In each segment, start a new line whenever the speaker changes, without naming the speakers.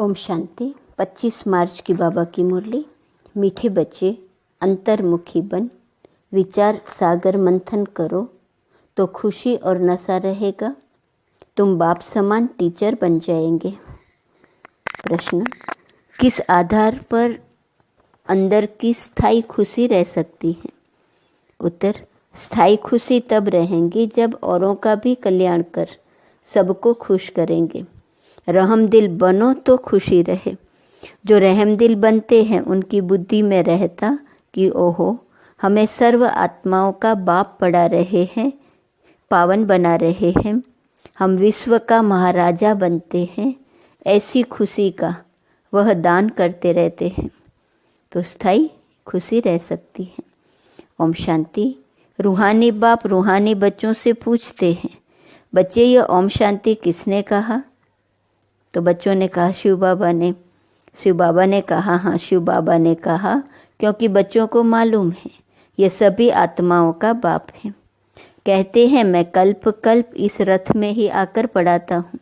ओम शांति। 25 मार्च की बाबा की मुरली। मीठे बच्चे, अंतर्मुखी बन, विचार सागर मंथन करो तो खुशी और नशा रहेगा। तुम बाप समान टीचर बन जाएंगे। प्रश्न, किस आधार पर अंदर की स्थायी खुशी रह सकती है? उत्तर, स्थायी खुशी तब रहेंगी जब औरों का भी कल्याण कर सबको खुश करेंगे। रहमदिल बनो तो खुशी रहे। जो रहमदिल बनते हैं उनकी बुद्धि में रहता कि ओहो, हमें सर्व आत्माओं का बाप पढ़ा रहे हैं, पावन बना रहे हैं, हम विश्व का महाराजा बनते हैं। ऐसी खुशी का वह दान करते रहते हैं तो स्थायी खुशी रह सकती है। ओम शांति। रूहानी बाप रूहानी बच्चों से पूछते हैं, बच्चे ये ओम शांति किसने कहा? तो बच्चों ने कहा शिव बाबा ने। शिव बाबा ने कहा हाँ, शिव बाबा ने कहा क्योंकि बच्चों को मालूम है ये सभी आत्माओं का बाप है। कहते हैं मैं कल्प कल्प इस रथ में ही आकर पढ़ाता हूँ।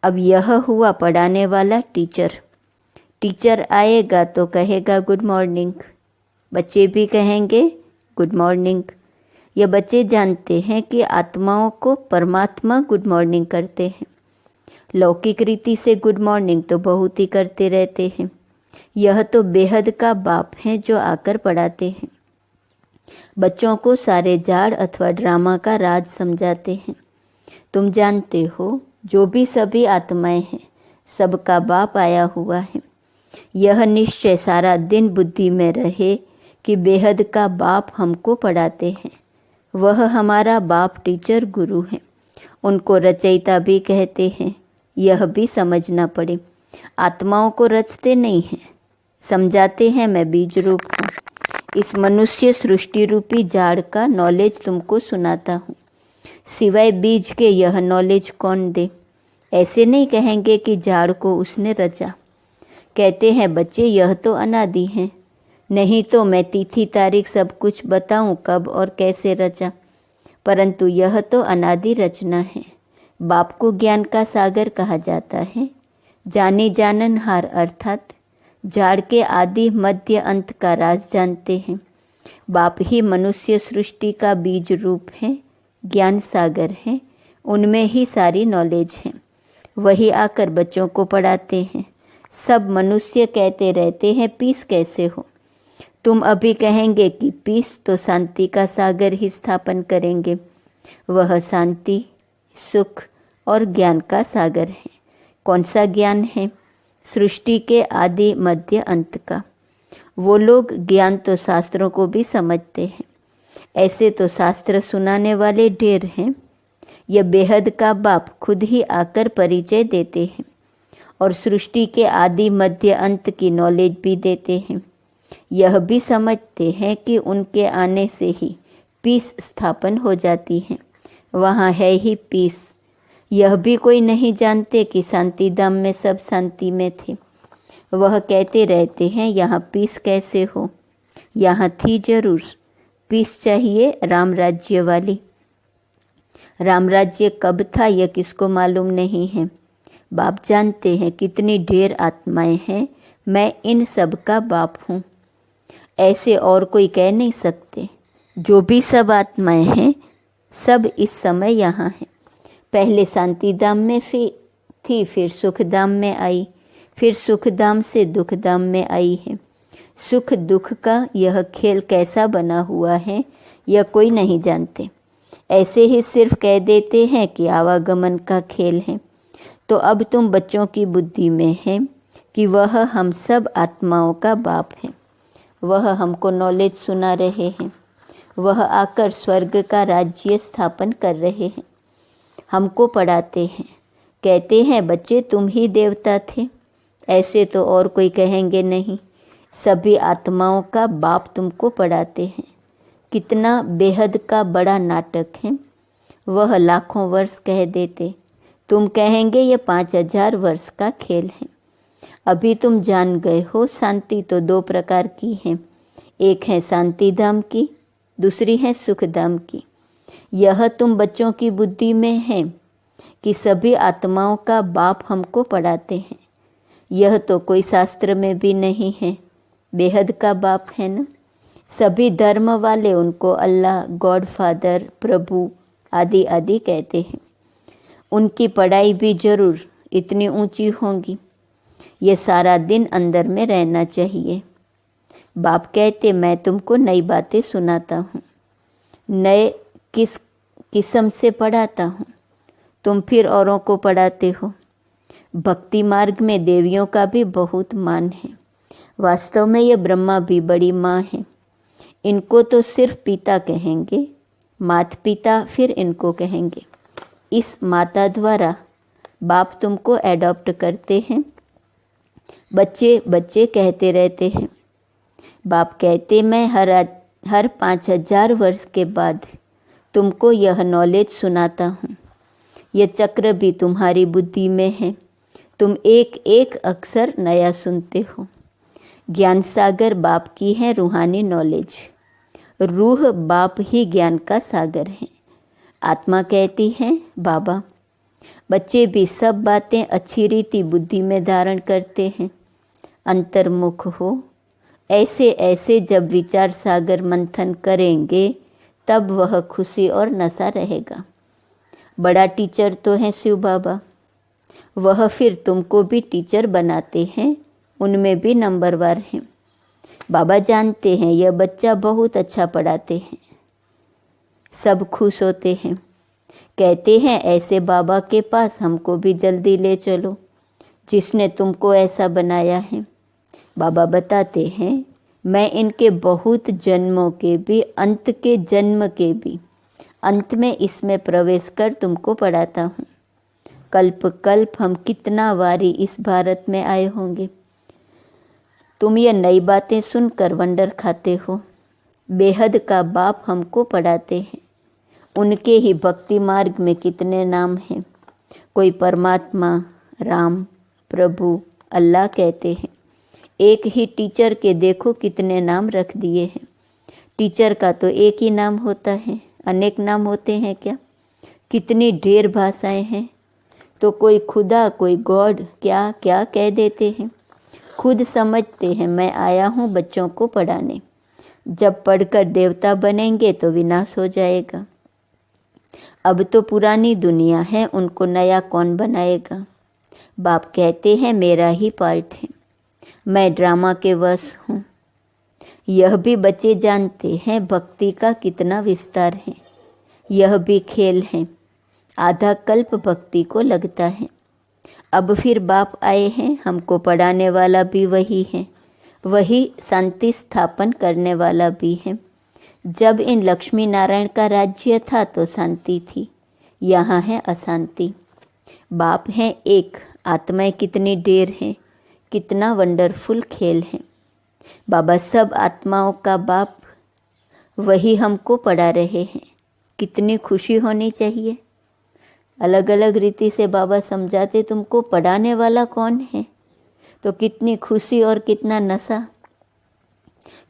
अब यह हुआ पढ़ाने वाला टीचर। टीचर आएगा तो कहेगा गुड मॉर्निंग, बच्चे भी कहेंगे गुड मॉर्निंग। ये बच्चे जानते हैं कि आत्माओं को परमात्मा गुड मॉर्निंग करते हैं। लौकिक रीति से गुड मॉर्निंग तो बहुत ही करते रहते हैं। यह तो बेहद का बाप है जो आकर पढ़ाते हैं। बच्चों को सारे जाड़ अथवा ड्रामा का राज समझाते हैं। तुम जानते हो जो भी सभी आत्माएं हैं सबका बाप आया हुआ है। यह निश्चय सारा दिन बुद्धि में रहे कि बेहद का बाप हमको पढ़ाते हैं। वह हमारा बाप टीचर गुरु है। उनको रचयिता भी कहते हैं। यह भी समझना पड़े, आत्माओं को रचते नहीं हैं, समझाते हैं मैं बीज रूप हूँ। इस मनुष्य सृष्टि रूपी जाड़ का नॉलेज तुमको सुनाता हूँ। सिवाय बीज के यह नॉलेज कौन दे? ऐसे नहीं कहेंगे कि जाड़ को उसने रचा। कहते हैं बच्चे यह तो अनादि है, नहीं तो मैं तिथि तारीख सब कुछ बताऊं कब और कैसे रचा। परंतु यह तो अनादि रचना है। बाप को ज्ञान का सागर कहा जाता है। जाने जाननहार अर्थात जाड़ के आदि मध्य अंत का राज जानते हैं। बाप ही मनुष्य सृष्टि का बीज रूप है, ज्ञान सागर है, उनमें ही सारी नॉलेज है। वही आकर बच्चों को पढ़ाते हैं। सब मनुष्य कहते रहते हैं पीस कैसे हो? तुम अभी कहेंगे कि पीस तो शांति का सागर ही स्थापन करेंगे। वह शांति, सुख और ज्ञान का सागर है। कौन सा ज्ञान है? सृष्टि के आदि मध्य अंत का। वो लोग ज्ञान तो शास्त्रों को भी समझते हैं। ऐसे तो शास्त्र सुनाने वाले ढेर हैं। यह बेहद का बाप खुद ही आकर परिचय देते हैं और सृष्टि के आदि मध्य अंत की नॉलेज भी देते हैं। यह भी समझते हैं कि उनके आने से ही पीस स्थापन हो जाती है। वहाँ है ही पीस। यह भी कोई नहीं जानते कि शांति धाम में सब शांति में थे। वह कहते रहते हैं यहाँ पीस कैसे हो? यहाँ थी जरूर। पीस चाहिए राम राज्य वाली। राम राज्य कब था यह किसको मालूम नहीं है। बाप जानते हैं कितनी ढेर आत्माएं हैं। मैं इन सब का बाप हूँ, ऐसे और कोई कह नहीं सकते। जो भी सब आत्माएं हैं सब इस समय यहाँ हैं। पहले शांति धाम में थी, फिर सुख धाम में आई, फिर सुख धाम से दुख धाम में आई है। सुख दुख का यह खेल कैसा बना हुआ है यह कोई नहीं जानते। ऐसे ही सिर्फ कह देते हैं कि आवागमन का खेल है। तो अब तुम बच्चों की बुद्धि में है कि वह हम सब आत्माओं का बाप है। वह हमको नॉलेज सुना रहे हैं। वह आकर स्वर्ग का राज्य स्थापन कर रहे हैं। हमको पढ़ाते हैं। कहते हैं बच्चे तुम ही देवता थे। ऐसे तो और कोई कहेंगे नहीं। सभी आत्माओं का बाप तुमको पढ़ाते हैं। कितना बेहद का बड़ा नाटक है। वह लाखों वर्ष कह देते, तुम कहेंगे ये 5000 वर्ष का खेल है। अभी तुम जान गए हो शांति तो 2 प्रकार की है। एक है शांति धाम की, दूसरी है सुख धाम की। यह तुम बच्चों की बुद्धि में है कि सभी आत्माओं का बाप हमको पढ़ाते हैं। यह तो कोई शास्त्र में भी नहीं है, बेहद का बाप है ना। सभी धर्म वाले उनको अल्लाह, गॉड फादर, प्रभु आदि आदि कहते हैं। उनकी पढ़ाई भी जरूर इतनी ऊंची होगी। ये सारा दिन अंदर में रहना चाहिए। बाप कहते मैं तुमको नई बातें सुनाता हूँ, नए किस्म से पढ़ाता हूँ, तुम फिर औरों को पढ़ाते हो। भक्ति मार्ग में देवियों का भी बहुत मान है। वास्तव में ये ब्रह्मा भी बड़ी माँ है। इनको तो सिर्फ पिता कहेंगे, माता पिता फिर इनको कहेंगे। इस माता द्वारा बाप तुमको एडॉप्ट करते हैं। बच्चे बच्चे कहते रहते हैं। बाप कहते मैं हर 5000 वर्ष के बाद तुमको यह नॉलेज सुनाता हूँ। यह चक्र भी तुम्हारी बुद्धि में है। तुम एक एक अक्षर नया सुनते हो। ज्ञान सागर बाप की है रूहानी नॉलेज। रूह बाप ही ज्ञान का सागर है। आत्मा कहती है बाबा। बच्चे भी सब बातें अच्छी रीति बुद्धि में धारण करते हैं। अंतर्मुख हो। ऐसे ऐसे जब विचार सागर मंथन करेंगे तब वह खुशी और नशा रहेगा। बड़ा टीचर तो है शिव बाबा। वह फिर तुमको भी टीचर बनाते हैं। उनमें भी नंबरवार हैं। बाबा जानते हैं यह बच्चा बहुत अच्छा पढ़ाते हैं। सब खुश होते हैं। कहते हैं ऐसे बाबा के पास हमको भी जल्दी ले चलो, जिसने तुमको ऐसा बनाया है। बाबा बताते हैं मैं इनके बहुत जन्मों के भी, अंत के जन्म के भी अंत में इसमें प्रवेश कर तुमको पढ़ाता हूँ। कल्प कल्प हम कितना बारी इस भारत में आए होंगे। तुम ये नई बातें सुनकर वंडर खाते हो। बेहद का बाप हमको पढ़ाते हैं। उनके ही भक्ति मार्ग में कितने नाम हैं। कोई परमात्मा, राम, प्रभु, अल्लाह कहते हैं। एक ही टीचर के देखो कितने नाम रख दिए हैं। टीचर का तो एक ही नाम होता है, अनेक नाम होते हैं क्या? कितनी ढेर भाषाएं हैं। तो कोई खुदा, कोई गॉड, क्या क्या कह देते हैं। खुद समझते हैं मैं आया हूँ बच्चों को पढ़ाने। जब पढ़कर देवता बनेंगे तो विनाश हो जाएगा। अब तो पुरानी दुनिया है, उनको नया कौन बनाएगा। बाप कहते हैं मेरा ही पार्ट है। मैं ड्रामा के वश हूँ। यह भी बच्चे जानते हैं भक्ति का कितना विस्तार है। यह भी खेल है। आधा कल्प भक्ति को लगता है। अब फिर बाप आए हैं, हमको पढ़ाने वाला भी वही है। वही शांति स्थापन करने वाला भी है। जब इन लक्ष्मी नारायण का राज्य था तो शांति थी, यहाँ है अशांति। बाप हैं एक, आत्माएं कितनी ढेर हैं। कितना वंडरफुल खेल है। बाबा सब आत्माओं का बाप, वही हमको पढ़ा रहे हैं। कितनी खुशी होनी चाहिए। अलग अलग रीति से बाबा समझाते तुमको पढ़ाने वाला कौन है, तो कितनी खुशी और कितना नशा।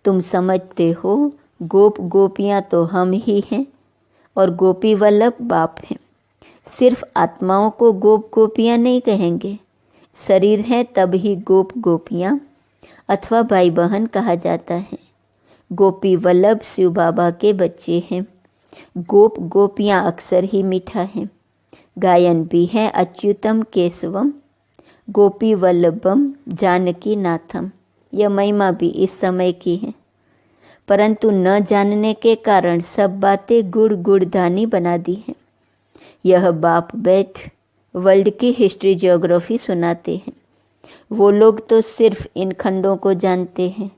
तुम समझते हो गोप गोपियाँ तो हम ही हैं और गोपी वल्लभ बाप हैं। सिर्फ आत्माओं को गोप गोपियाँ नहीं कहेंगे। शरीर है तब ही गोप गोपियाँ अथवा भाई बहन कहा जाता है। गोपी वल्लभ शिव बाबा के बच्चे हैं। गोप गोपियाँ अक्सर ही मीठा है। गायन भी है अच्युतम केशवम गोपी वल्लभम जानकी नाथम। यह महिमा भी इस समय की है, परंतु न जानने के कारण सब बातें गुड़ गुड़धानी बना दी है। यह बाप बैठ वर्ल्ड की हिस्ट्री ज्योग्राफी सुनाते हैं। वो लोग तो सिर्फ इन खंडों को जानते हैं।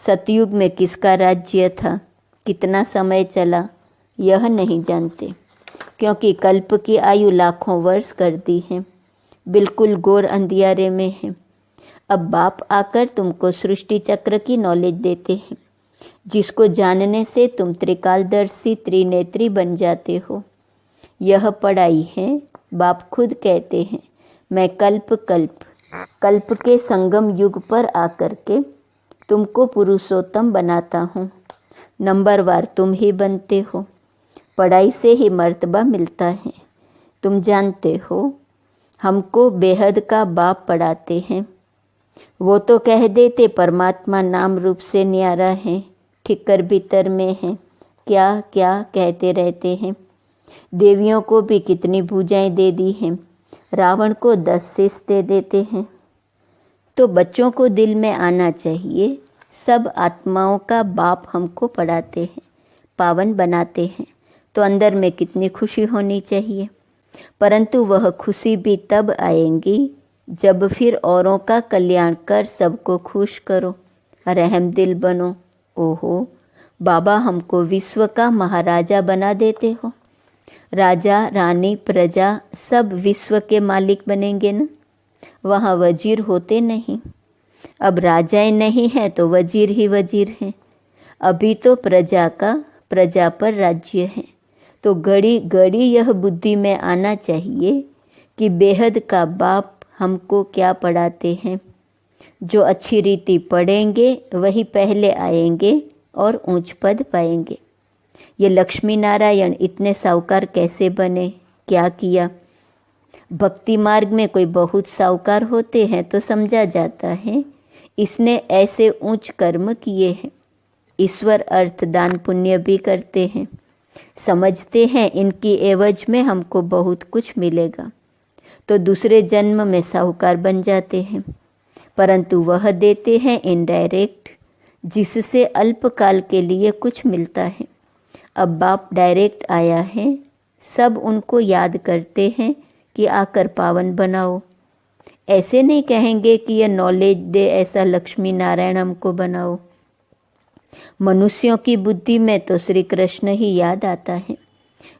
सतयुग में किसका राज्य था, कितना समय चला, यह नहीं जानते, क्योंकि कल्प की आयु लाखों वर्ष कर दी है। बिल्कुल घोर अंधियारे में है। अब बाप आकर तुमको सृष्टि चक्र की नॉलेज देते हैं, जिसको जानने से तुम त्रिकालदर्शी त्रिनेत्री बन जाते हो। यह पढ़ाई है। बाप खुद कहते हैं मैं कल्प के संगम युग पर आकर के तुमको पुरुषोत्तम बनाता हूँ। नंबरवार तुम ही बनते हो। पढ़ाई से ही मर्तबा मिलता है। तुम जानते हो हमको बेहद का बाप पढ़ाते हैं। वो तो कह देते परमात्मा नाम रूप से न्यारा है, ठिक्कर भीतर में है, क्या क्या कहते रहते हैं। देवियों को भी कितनी पूजाएं दे दी हैं, रावण को 10 शीश दे देते हैं। तो बच्चों को दिल में आना चाहिए, सब आत्माओं का बाप हमको पढ़ाते हैं, पावन बनाते हैं, तो अंदर में कितनी खुशी होनी चाहिए। परंतु वह खुशी भी तब आएंगी जब फिर औरों का कल्याण कर सबको खुश करो, रहम दिल बनो। ओहो बाबा, हमको विश्व का महाराजा बना देते हो। राजा रानी प्रजा सब विश्व के मालिक बनेंगे न, वहाँ वजीर होते नहीं। अब राजाएं नहीं हैं तो वजीर ही वजीर हैं। अभी तो प्रजा का प्रजा पर राज्य है। तो घड़ी घड़ी यह बुद्धि में आना चाहिए कि बेहद का बाप हमको क्या पढ़ाते हैं। जो अच्छी रीति पढ़ेंगे वही पहले आएंगे और ऊंच पद पाएंगे। ये लक्ष्मी नारायण इतने साहूकार कैसे बने, क्या किया। भक्ति मार्ग में कोई बहुत साहूकार होते हैं तो समझा जाता है इसने ऐसे ऊंच कर्म किए हैं। ईश्वर अर्थ दान पुण्य भी करते हैं, समझते हैं इनकी एवज में हमको बहुत कुछ मिलेगा, तो दूसरे जन्म में साहूकार बन जाते हैं। परंतु वह देते हैं इनडायरेक्ट, जिससे अल्पकाल के लिए कुछ मिलता है। अब बाप डायरेक्ट आया है, सब उनको याद करते हैं कि आकर पावन बनाओ। ऐसे नहीं कहेंगे कि यह नॉलेज दे, ऐसा लक्ष्मी नारायण हमको बनाओ। मनुष्यों की बुद्धि में तो श्री कृष्ण ही याद आता है।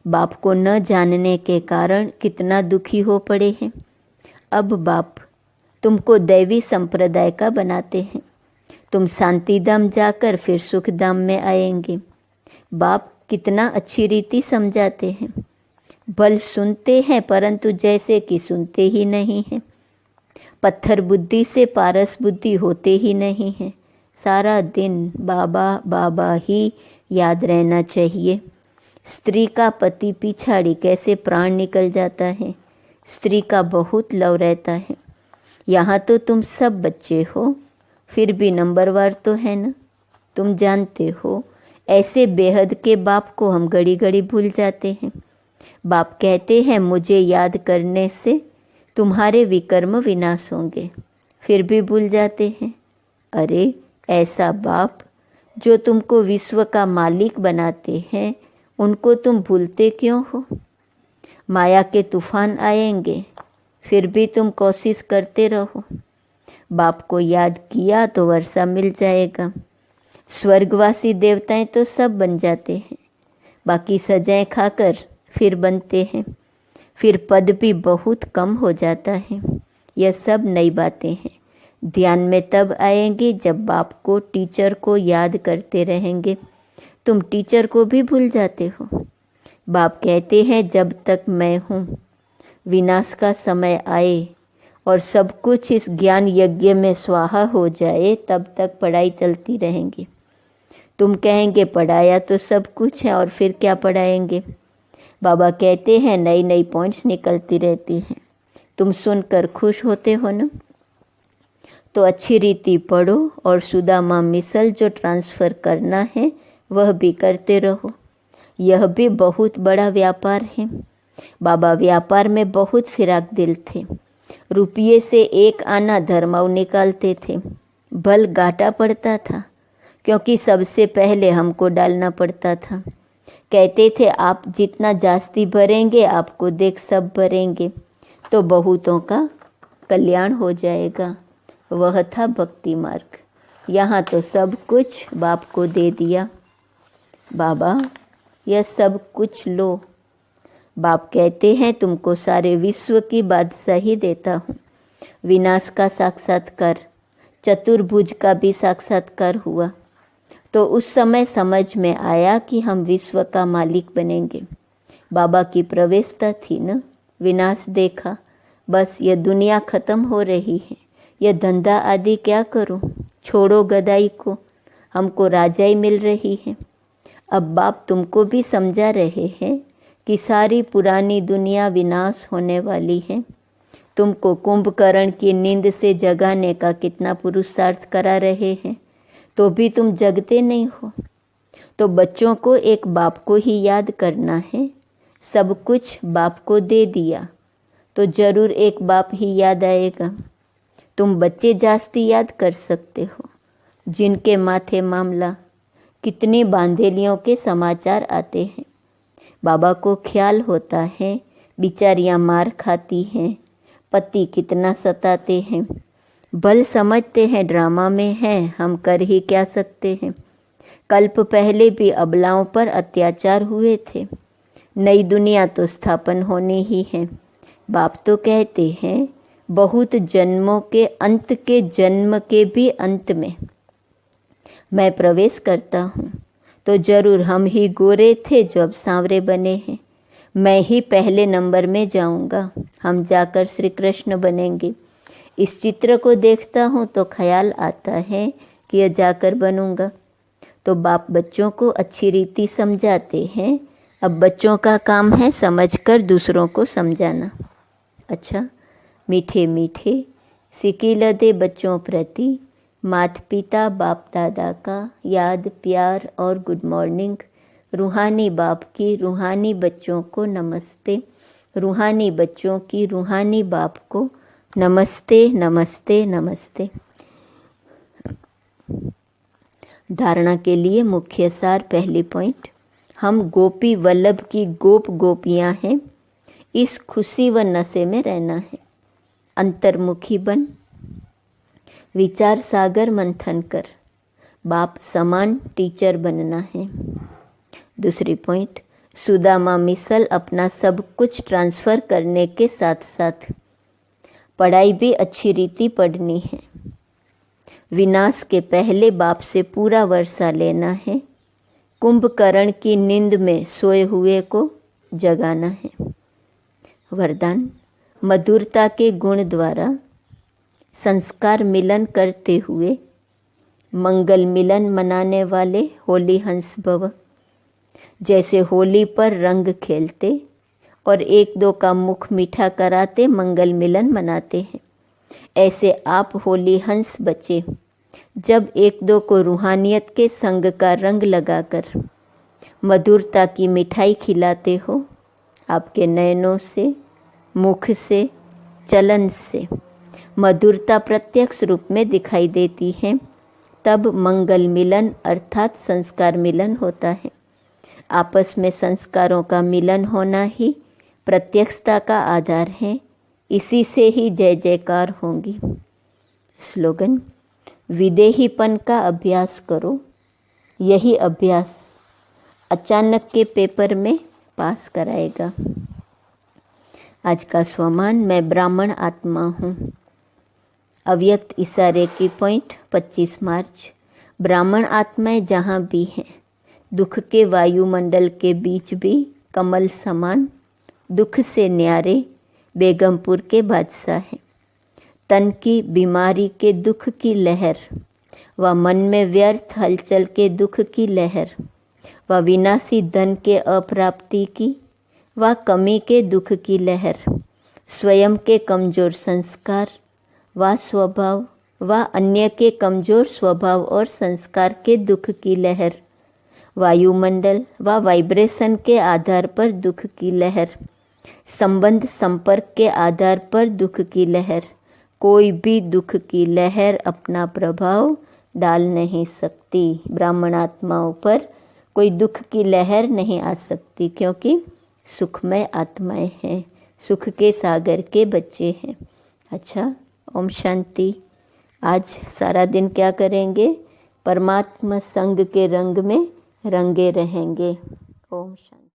बाप को न जानने के कारण कितना दुखी हो पड़े हैं। अब बाप तुमको दैवी संप्रदाय का बनाते हैं, तुम शांति धाम जाकर फिर सुख धाम में आएंगे। बाप कितना अच्छी रीति समझाते हैं। बल सुनते हैं परंतु जैसे कि सुनते ही नहीं हैं। पत्थर बुद्धि से पारस बुद्धि होते ही नहीं है। सारा दिन बाबा बाबा ही याद रहना चाहिए। स्त्री का पति पिछाड़ी कैसे प्राण निकल जाता है। स्त्री का बहुत लव रहता है। यहाँ तो तुम सब बच्चे हो, फिर भी नंबरवार तो है ना। तुम जानते हो ऐसे बेहद के बाप को हम घड़ी घड़ी भूल जाते हैं। बाप कहते हैं मुझे याद करने से तुम्हारे विकर्म विनाश होंगे, फिर भी भूल जाते हैं। अरे ऐसा बाप जो तुमको विश्व का मालिक बनाते हैं, उनको तुम भूलते क्यों हो। माया के तूफान आएंगे, फिर भी तुम कोशिश करते रहो। बाप को याद किया तो वर्षा मिल जाएगा। स्वर्गवासी देवताएं तो सब बन जाते हैं, बाकी सजाएं खाकर फिर बनते हैं। फिर पद भी बहुत कम हो जाता है। यह सब नई बातें हैं, ध्यान में तब आएंगी जब बाप को टीचर को याद करते रहेंगे। तुम टीचर को भी भूल जाते हो। बाप कहते हैं जब तक मैं हूँ, विनाश का समय आए और सब कुछ इस ज्ञान यज्ञ में स्वाहा हो जाए, तब तक पढ़ाई चलती रहेंगी। तुम कहेंगे पढ़ाया तो सब कुछ है और फिर क्या पढ़ाएंगे। बाबा कहते हैं नई नई पॉइंट्स निकलती रहती हैं, तुम सुनकर खुश होते हो ना। तो अच्छी रीति पढ़ो और सुदामा मिसल जो ट्रांसफ़र करना है वह भी करते रहो। यह भी बहुत बड़ा व्यापार है। बाबा व्यापार में बहुत फिराक दिल थे। रुपये से एक आना धर्माव निकालते थे। भल घाटा पड़ता था क्योंकि सबसे पहले हमको डालना पड़ता था। कहते थे आप जितना जास्ती भरेंगे आपको देख सब भरेंगे तो बहुतों का कल्याण हो जाएगा। वह था भक्ति मार्ग। यहाँ तो सब कुछ बाप को दे दिया। बाबा यह सब कुछ लो। बाप कहते हैं तुमको सारे विश्व की बादशाही देता हूँ। विनाश का साक्षात्कार, चतुर्भुज का भी साक्षात्कार हुआ तो उस समय समझ में आया कि हम विश्व का मालिक बनेंगे। बाबा की प्रवेशता थी न। विनाश देखा, बस ये दुनिया खत्म हो रही है, यह धंधा आदि क्या करूं, छोड़ो गदाई को, हमको राजाई मिल रही है। अब बाप तुमको भी समझा रहे हैं कि सारी पुरानी दुनिया विनाश होने वाली है। तुमको कुंभकर्ण की नींद से जगाने का कितना पुरुषार्थ करा रहे हैं, तो भी तुम जगते नहीं हो। तो बच्चों को एक बाप को ही याद करना है। सब कुछ बाप को दे दिया तो जरूर एक बाप ही याद आएगा। तुम बच्चे जास्ती याद कर सकते हो, जिनके माथे मामला कितनी बांधेलियों के समाचार आते हैं। बाबा को ख्याल होता है बेचारियां मार खाती हैं, पति कितना सताते हैं। भल समझते हैं ड्रामा में हैं, हम कर ही क्या सकते हैं। कल्प पहले भी अबलाओं पर अत्याचार हुए थे, नई दुनिया तो स्थापन होनी ही है। बाप तो कहते हैं बहुत जन्मों के अंत के जन्म के भी अंत में मैं प्रवेश करता हूँ। तो जरूर हम ही गोरे थे जो अब सांवरे बने हैं। मैं ही पहले नंबर में जाऊंगा, हम जाकर श्री कृष्ण बनेंगे। इस चित्र को देखता हूँ तो ख्याल आता है कि यह जाकर बनूंगा। तो बाप बच्चों को अच्छी रीति समझाते हैं। अब बच्चों का काम है समझकर दूसरों को समझाना। अच्छा, मीठे मीठे सिकील दे बच्चों प्रति माता पिता बाप दादा का याद प्यार और गुड मॉर्निंग। रूहानी बाप की रूहानी बच्चों को नमस्ते, रूहानी बच्चों की रूहानी बाप को नमस्ते नमस्ते नमस्ते। धारणा के लिए मुख्य सार, पहली पॉइंट, हम गोपी वल्लभ की गोप गोपियां हैं। इस खुशी व नशे में रहना है। अंतर्मुखी बन, विचार सागर मंथन कर, बाप समान टीचर बनना है। दूसरी पॉइंट, सुदामा मिसल अपना सब कुछ ट्रांसफ़र करने के साथ साथ पढ़ाई भी अच्छी रीति पढ़नी है। विनाश के पहले बाप से पूरा वर्षा लेना है। कुंभकर्ण की नींद में सोए हुए को जगाना है। वरदान, मधुरता के गुण द्वारा संस्कार मिलन करते हुए मंगल मिलन मनाने वाले होली हंस भव। जैसे होली पर रंग खेलते और एक दो का मुख मीठा कराते मंगल मिलन मनाते हैं, ऐसे आप होली हंस बचे। जब एक दो को रूहानियत के संग का रंग लगाकर मधुरता की मिठाई खिलाते हो, आपके नयनों से, मुख से, चलन से मधुरता प्रत्यक्ष रूप में दिखाई देती है, तब मंगल मिलन अर्थात संस्कार मिलन होता है। आपस में संस्कारों का मिलन होना ही प्रत्यक्षता का आधार है। इसी से ही जय जयकार होंगी। स्लोगन, विदेहीपन का अभ्यास करो। यही अभ्यास अचानक के पेपर में पास कराएगा। आज का स्वमान, मैं ब्राह्मण आत्मा हूँ। अव्यक्त इशारे की पॉइंट, 25 मार्च। ब्राह्मण आत्माएं जहाँ भी हैं, दुख के वायुमंडल के बीच भी कमल समान, दुख से न्यारे बेगमपुर के बादशाह हैं। तन की बीमारी के दुख की लहर व मन में व्यर्थ हलचल के दुख की लहर व विनाशी धन के अप्राप्ति की व कमी के दुख की लहर, स्वयं के कमजोर संस्कार व स्वभाव व अन्य के कमजोर स्वभाव और संस्कार के दुख की लहर, वायुमंडल व वाइब्रेशन के आधार पर दुख की लहर, संबंध संपर्क के आधार पर दुख की लहर, कोई भी दुख की लहर अपना प्रभाव डाल नहीं सकती। ब्राह्मण आत्माओं पर कोई दुख की लहर नहीं आ सकती, क्योंकि सुखमय आत्माएं हैं, सुख के सागर के बच्चे हैं। अच्छा, ओम शांति। आज सारा दिन क्या करेंगे? परमात्मा संग के रंग में रंगे रहेंगे। ओम शांति।